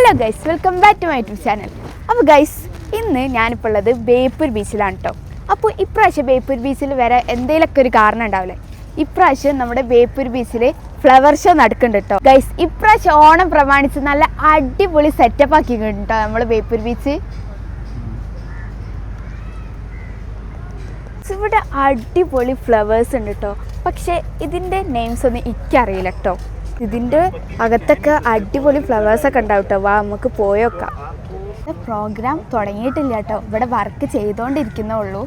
Hello guys, welcome back to my YouTube channel. അപ്പോൾ guys, ഇന്ന് ഞാനിപ്പോൾ ഉള്ളത് ബേപ്പൂർ ബീച്ചിലാണ് കേട്ടോ. അപ്പോൾ ഇപ്രാവശ്യം ബേപ്പൂർ ബീച്ചിൽ വരെ എന്തെങ്കിലുമൊക്കെ ഒരു കാരണം ഉണ്ടാവില്ലേ. ഇപ്രാവശ്യം നമ്മുടെ ബേപ്പൂർ ബീച്ചിൽ ഫ്ലവർ ഷോ നടക്കുന്നുണ്ട് കേട്ടോ. ഗൈസ്, ഇപ്രാവശ്യം ഓണം പ്രമാണിച്ച് നല്ല അടിപൊളി സെറ്റപ്പ് ആക്കിയിട്ടുണ്ട് കേട്ടോ നമ്മൾ ബേപ്പൂർ ബീച്ച്. ഇവിടെ അടിപൊളി ഫ്ലവേഴ്സ് ഉണ്ട് കേട്ടോ. പക്ഷേ ഇതിൻ്റെ നെയിംസ് ഒന്നും എനിക്കറിയില്ല കേട്ടോ. ഇതിൻ്റെ അകത്തൊക്കെ അടിപൊളി ഫ്ലവേഴ്സൊക്കെ ഉണ്ടാവും കേട്ടോ. വാ, നമുക്ക് പോയോക്കാം. പ്രോഗ്രാം തുടങ്ങിയിട്ടില്ല കേട്ടോ, ഇവിടെ വർക്ക് ചെയ്തുകൊണ്ടിരിക്കുന്നേ ഉള്ളൂ.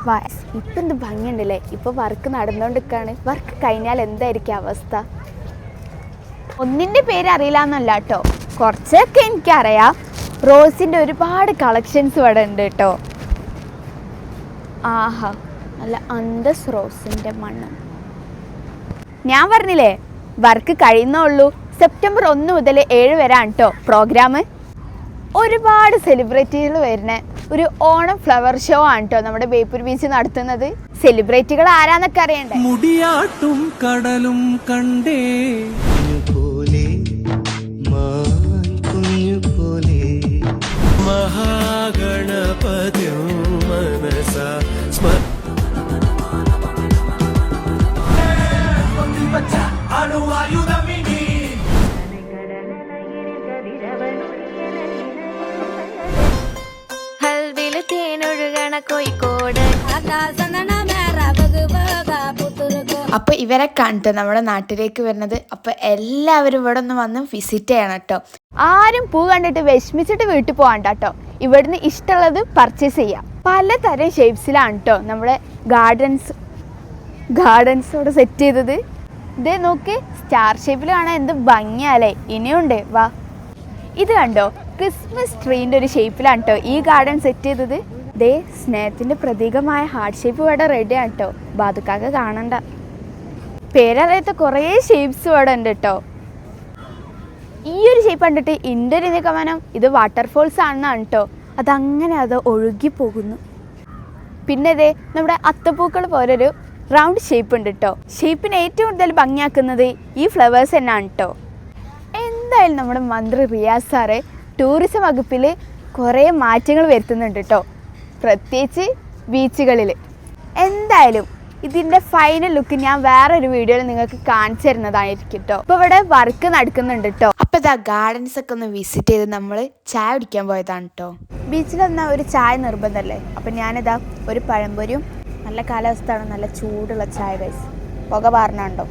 വാ, ഇപ്പം എന്ത് ഭംഗിയുണ്ടല്ലേ. ഇപ്പോൾ വർക്ക് നടന്നുകൊണ്ടിരിക്കുകയാണ്. വർക്ക് കഴിഞ്ഞാൽ എന്തായിരിക്കും അവസ്ഥ? ഒന്നിൻ്റെ പേര് അറിയില്ല എന്നല്ല കേട്ടോ, കുറച്ചൊക്കെ എനിക്കറിയാം. റോസിൻ്റെ ഒരുപാട് കളക്ഷൻസ് ഇവിടെ ഉണ്ട് കേട്ടോ. ആഹാ, നല്ല അന്തസ് റോസിൻ്റെ മണ്ണ്. ഞാൻ പറഞ്ഞില്ലേ, വർക്ക് കഴിയുന്നേ ഉള്ളൂ. സെപ്റ്റംബർ 1 മുതൽ 7 വരെയാണ് കേട്ടോ പ്രോഗ്രാം. ഒരുപാട് സെലിബ്രിറ്റികൾ വരുന്ന ഒരു ഓണം ഫ്ലവർ ഷോ ആണ് കേട്ടോ നമ്മുടെ ബേപ്പൂർ ബീച്ച് നടത്തുന്നത്. സെലിബ്രിറ്റികൾ ആരാന്നൊക്കെ അറിയണ്ടേ? മുടിയാട്ടും കടലും കണ്ടേ മഹാഗണപതി മനസ ഹൽദില് തേനൊഴുകണ കോഴിക്കോട്. അപ്പോൾ ഇവരെ കണ്ടിട്ട് നമ്മുടെ നാട്ടിലേക്ക് വരുന്നത്. അപ്പോൾ എല്ലാവരും ഇവിടെ ഒന്ന് വന്ന് വിസിറ്റ് ചെയ്യണം കേട്ടോ. ആരും പൂ കണ്ടിട്ട് വിഷമിച്ചിട്ട് വീട്ടിൽ പോകാണ്ട കേട്ടോ. ഇവിടുന്ന് ഇഷ്ടമുള്ളത് പർച്ചേസ് ചെയ്യാം. പലതരം ഷേപ്സിലാണ് കേട്ടോ നമ്മുടെ ഗാർഡൻസ് ഇവിടെ സെറ്റ് ചെയ്തത്. ഇതേ നോക്ക്, സ്റ്റാർ ഷേപ്പിൽ കാണാൻ എന്ത് ഭംഗിയാലേ. ഇനിയുണ്ട്, വാ. ഇത് കണ്ടോ, ക്രിസ്മസ് ട്രീൻ്റെ ഒരു ഷേപ്പിലാണ് കേട്ടോ ഈ ഗാർഡൻ സെറ്റ് ചെയ്തത്. ദേ, സ്നേഹത്തിൻ്റെ പ്രതീകമായ ഹാർട്ട് ഷേപ്പ് ഇവിടെ റെഡിയാണ് കേട്ടോ. ബാതുക്കാക്ക് കാണണ്ട. പേരറിയാത്ത കുറേ ഷേപ്സ് ഇവിടെ ഉണ്ട് കേട്ടോ. ഈ ഒരു ഷേപ്പ് കണ്ടിട്ട് എൻ്റെ ഒരു നിഗമനം ഇത് വാട്ടർഫോൾസ് ആണെന്നാണ് കേട്ടോ. അത് ഒഴുകി പോകുന്നു. പിന്നെ ഇതേ നമ്മുടെ അത്തപ്പൂക്കൾ പോലൊരു റൗണ്ട് ഷേപ്പ് ഉണ്ട് കേട്ടോ. ഷേപ്പിന് ഏറ്റവും കൂടുതൽ ഭംഗിയാക്കുന്നത് ഈ ഫ്ലവേഴ്സ് തന്നെയാണ് കേട്ടോ. എന്തായാലും നമ്മുടെ മന്ത്രി റിയാസ് സാറ് ടൂറിസം വകുപ്പിൽ കുറേ മാറ്റങ്ങൾ വരുത്തുന്നുണ്ട് കേട്ടോ, പ്രത്യേകിച്ച് ബീച്ചുകളിൽ. എന്തായാലും ഇതിൻ്റെ ഫൈനൽ ലുക്ക് ഞാൻ വേറൊരു വീഡിയോയിൽ നിങ്ങൾക്ക് കാണിച്ചു തരുന്നതായിരിക്കും കേട്ടോ. ഇപ്പോൾ ഇവിടെ വർക്ക് നടക്കുന്നുണ്ട് കേട്ടോ. അപ്പോൾ ഇതാ ഗാർഡൻസ് ഒക്കെ ഒന്ന് വിസിറ്റ് ചെയ്ത് നമ്മൾ ചായ കുടിക്കാൻ പോയതാണ് കേട്ടോ. ബീച്ചിൽ വന്നാൽ ഒരു ചായ നിർബന്ധമല്ലേ. അപ്പം ഞാനിതാ ഒരു പഴംപൊരിയും, നല്ല കാലാവസ്ഥയാണ്, നല്ല ചൂടുള്ള ചായ. ഗൈസ്, പുക പാറണുണ്ടോ?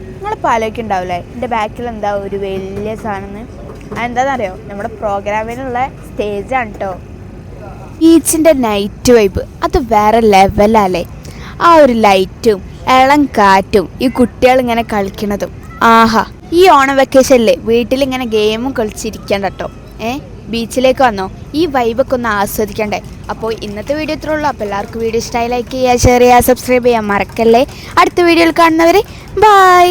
നിങ്ങളിപ്പോൾ ആലോചിക്കുന്നുണ്ടാവില്ലേ എൻ്റെ ബാക്കിൽ എന്താ ഒരു വലിയ സാധനം. അതെന്താണെന്നറിയോ? നമ്മുടെ പ്രോഗ്രാമിനുള്ള സ്റ്റേജാണ് കേട്ടോ. ബീച്ചിൻ്റെ നൈറ്റ് വൈബ് അത് വേറെ ലെവലല്ലേ. ആ ഒരു ലൈറ്റും ഇളം കാറ്റും ഈ കുട്ടികളിങ്ങനെ കളിക്കണതും. ആഹാ, ഈ ഓണം വെക്കേഷനിൽ വീട്ടിലിങ്ങനെ ഗെയിമും കളിച്ചിരിക്കണ്ട കേട്ടോ. ബീച്ചിലേക്ക് വന്നോ, ഈ വൈബൊക്കെ ഒന്ന് ആസ്വദിക്കണ്ടേ. അപ്പോൾ ഇന്നത്തെ വീഡിയോ ഇത്രേ ഉള്ളൂ. അപ്പോൾ എല്ലാവർക്കും വീഡിയോ ഇഷ്ടമായി ലൈക്ക് ചെയ്യുക, ഷെയർ ചെയ്യുക, സബ്സ്ക്രൈബ് ചെയ്യാൻ മറക്കല്ലേ. അടുത്ത വീഡിയോയിൽ കാണുന്നവരെ ബൈ.